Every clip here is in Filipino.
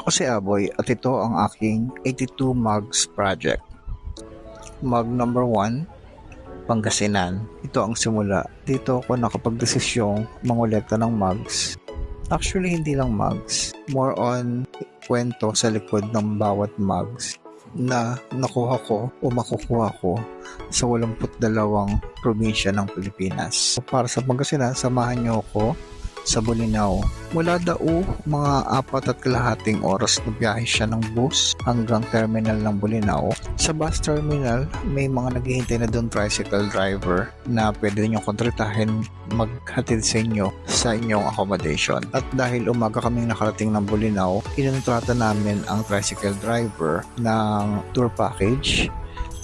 Ako si Aboy at ito ang aking 82 mugs project. Mug number 1, Pangasinan. Ito ang simula. Dito ako nakapagdesisyong mangolekta ng mugs. Actually, hindi lang mugs. More on kwento sa likod ng bawat mugs na nakuha ko o makukuha ko sa 82 probinsya ng Pilipinas. Para sa Pangasinan, samahan niyo ako sa Bolinao. Mula Dao, mga 4.5 oras na biyahe siya ng bus hanggang terminal ng Bolinao. Sa bus terminal, may mga naghihintay na doon tricycle driver na pwede ninyong kontratahin maghatid sa inyo sa inyong accommodation. At dahil umaga kaming nakarating ng Bolinao, kinontrata namin ang tricycle driver ng tour package.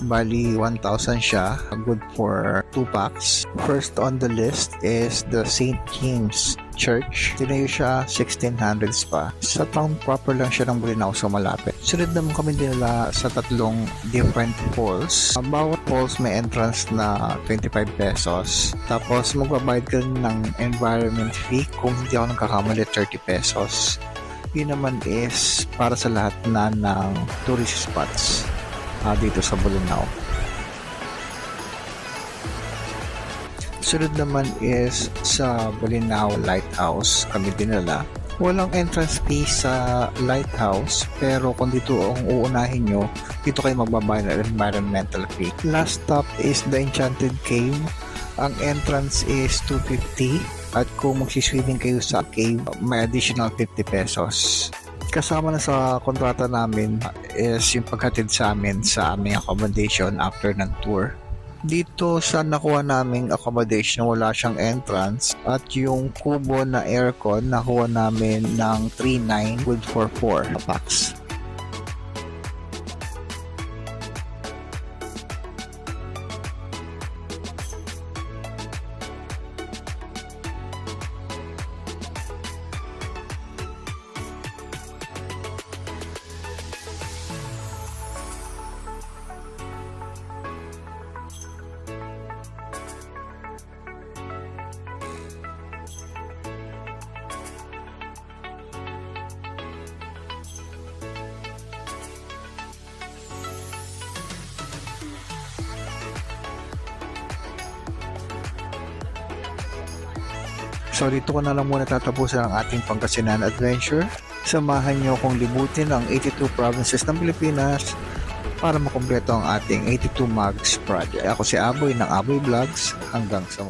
Bali, 1,000 siya, good for 2 packs. First on the list is the St. James Church. Tinayo siya 1600s pa. Sa town proper lang siya ng Bolinao, so malapit. Sunod naman kami dinala sa 3 different falls. Bawat falls may entrance na 25 pesos. Tapos magbabayad ka ng environment fee, kung hindi ako nagkakamali 30 pesos. Yun naman is para sa lahat na ng tourist spots dito sa Bolinao. Sunod naman is sa Bolinao Lighthouse kami dinala. Walang entrance fee sa lighthouse, pero kung dito ang uunahin nyo, dito kayo magbabayad ng environmental fee. Last stop is the Enchanted Cave. Ang entrance is 250 at kung magsiswimming kayo sa cave, may additional 50 pesos. Kasama na sa kontrata namin is yung paghatid sa amin sa aming accommodation after ng tour. Dito sa nakuha naming accommodation, wala siyang entrance at yung kubo na aircon nakuha namin ng 3.9 good for 4 packs. So dito ko na lang muna tatapusin ang ating Pangasinan adventure. Samahan nyo kong libutin ang 82 provinces ng Pilipinas para makumpleto ang ating 82 mugs project. Ako si Aboy ng Aboy Vlogs. Hanggang sa